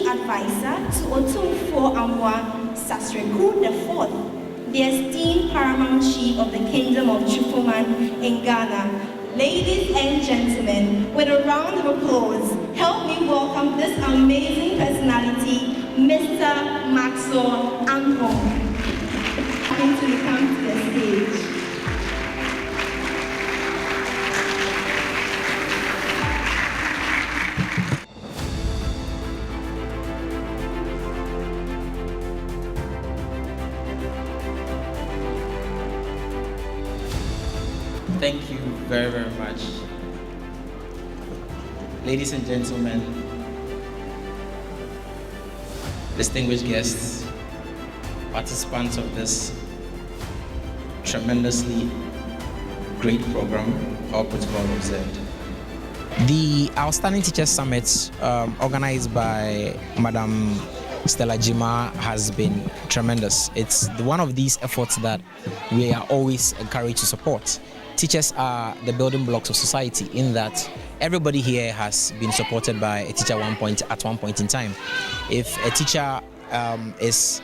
Advisor to Otumfuo Amwa Sasreku IV, the esteemed Paramount Chief of the Kingdom of Chufuman in Ghana. Ladies and gentlemen, with a round of applause, help me welcome this amazing personality, Mr. Maxwell Ampong. Happy to come to the stage. Thank you very, very much. Ladies and gentlemen, distinguished guests, participants of this tremendously great program, all protocol observed. The Outstanding Teachers Summit organized by Madam Stella Gyimaah has been tremendous. It's one of these efforts that we are always encouraged to support. Teachers are the building blocks of society in that everybody here has been supported by a teacher at one point in time. If a teacher is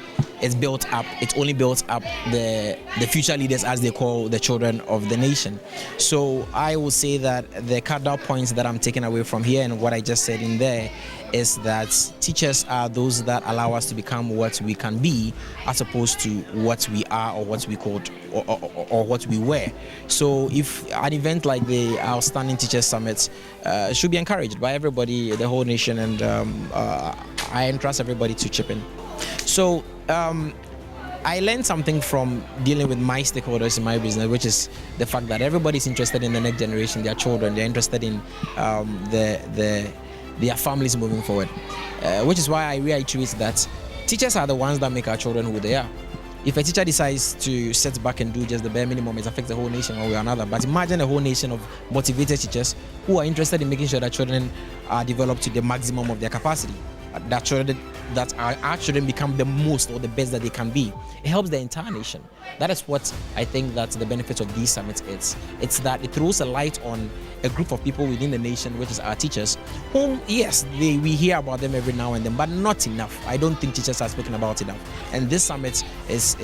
built up, it only builds up the future leaders, as they call the children of the nation. So I will say that the cardinal points that I'm taking away from here and what I just said in there is that teachers are those that allow us to become what we can be, as opposed to what we are or what we called or what we were. So if an event like the Outstanding Teachers Summit should be encouraged by everybody, the whole nation, and I entrust everybody to chip in. So I learned something from dealing with my stakeholders in my business, which is the fact that everybody's interested in the next generation, their children. They're interested in their families moving forward, which is why I reiterate that teachers are the ones that make our children who they are. If a teacher decides to sit back and do just the bare minimum, it affects the whole nation one way or another. But imagine a whole nation of motivated teachers who are interested in making sure that children are developed to the maximum of their capacity. That our children become the most or the best that they can be. It helps the entire nation. That is what I think that the benefit of these summits is. It's that it throws a light on a group of people within the nation, which is our teachers, whom, yes, we hear about them every now and then, but not enough. I don't think teachers are spoken about enough. And this summit is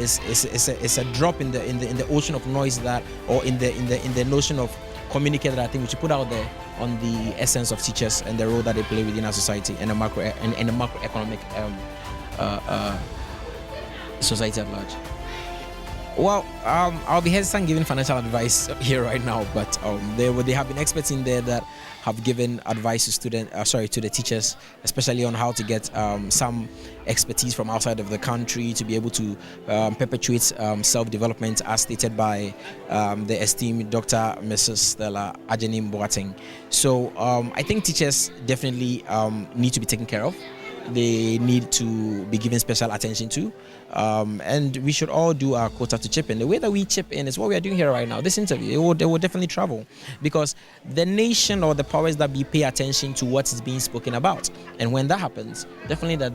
a drop in the ocean of noise that, or in the notion of communicate that I think we should put out there on the essence of teachers and the role that they play within our society and the macroeconomic society at large. Well, I'll be hesitant giving financial advice here right now, but they have been experts in there that have given advice to to the teachers, especially on how to get some expertise from outside of the country to be able to perpetuate self-development, as stated by the esteemed Dr. Mrs. Stella Gyimaah. So I think teachers definitely need to be taken care of. They need to be given special attention to, and we should all do our quota to chip in. The way that we chip in is what we are doing here right now. This interview, it will definitely travel, because the nation or the powers that be pay attention to what is being spoken about, and when that happens, definitely that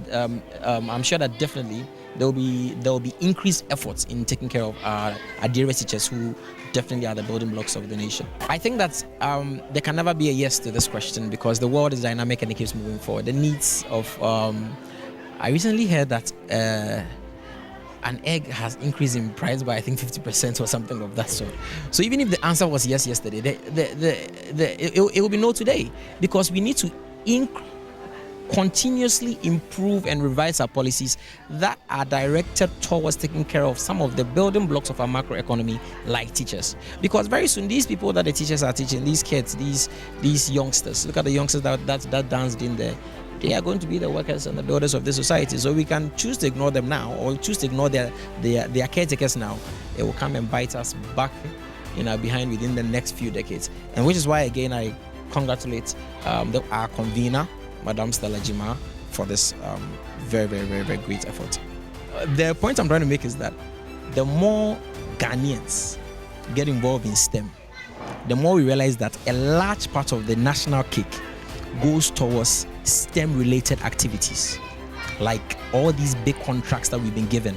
I'm sure that definitely there will be increased efforts in taking care of our dearest teachers, who definitely are the building blocks of the nation. I think that there can never be a yes to this question, because the world is dynamic and it keeps moving forward. The needs of I recently heard that an egg has increased in price by I think 50% or something of that sort. So even if the answer was yes yesterday, it will be no today, because we need to continuously improve and revise our policies that are directed towards taking care of some of the building blocks of our macroeconomy, like teachers. Because very soon, these people that the teachers are teaching, these kids, these youngsters, look at the youngsters that danced in there, they are going to be the workers and the builders of the society. So we can choose to ignore them now, or choose to ignore their caretakers now. It will come and bite us back behind within the next few decades. And which is why, again, I congratulate our convener, Madam Stella Gyimaah, for this very, very, very, very great effort. The point I'm trying to make is that the more Ghanaians get involved in STEM, the more we realize that a large part of the national cake goes towards STEM-related activities, like all these big contracts that we've been given.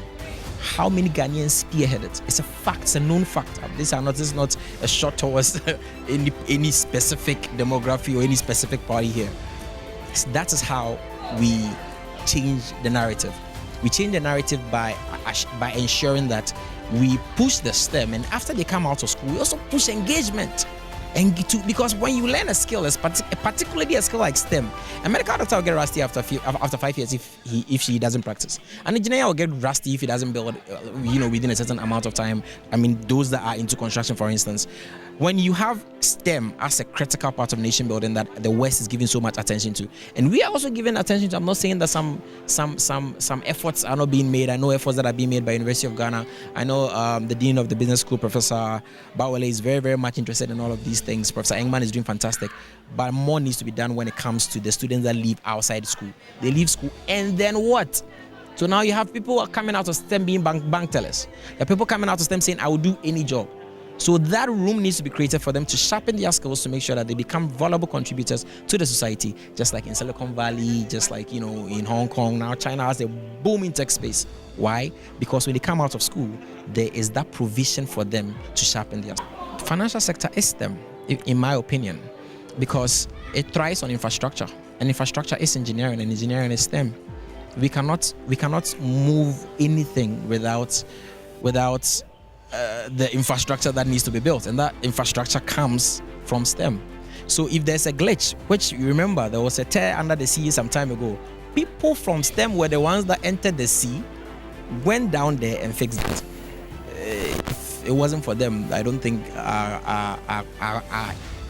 How many Ghanaians spearhead it? It's a fact, it's a known fact. This is not a shot towards any specific demography or any specific party here. That is how we change the narrative. We change the narrative by ensuring that we push the STEM, and after they come out of school, we also push engagement. Because when you learn a skill, particularly a skill like STEM, a medical doctor will get rusty after 5 years if she doesn't practice. An engineer will get rusty if he doesn't build, within a certain amount of time. I mean, those that are into construction, for instance. When you have STEM as a critical part of nation building that the West is giving so much attention to, and we are also giving attention to, I'm not saying that some efforts are not being made. I know efforts that are being made by University of Ghana. I know the Dean of the Business School, Professor Bawale, is very, very much interested in all of these things. Professor Engman is doing fantastic, but more needs to be done when it comes to the students that leave outside school. They leave school and then what? So now you have people coming out of STEM being bank tellers. There are people coming out of STEM saying, I will do any job. So that room needs to be created for them to sharpen their skills to make sure that they become valuable contributors to the society, just like in Silicon Valley, just like, in Hong Kong. Now China has a booming tech space. Why? Because when they come out of school, there is that provision for them to sharpen their skills. The financial sector is STEM, in my opinion, because it thrives on infrastructure, and infrastructure is engineering, and engineering is STEM. We cannot move anything without the infrastructure that needs to be built, and that infrastructure comes from STEM. So if there's a glitch, which you remember there was a tear under the sea some time ago, people from STEM were the ones that entered the sea, went down there and fixed it. If it wasn't for them, I don't think our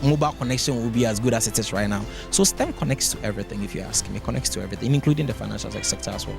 mobile connection will be as good as it is right now. So STEM connects to everything, if you ask me. It connects to everything, including the financial sector as well.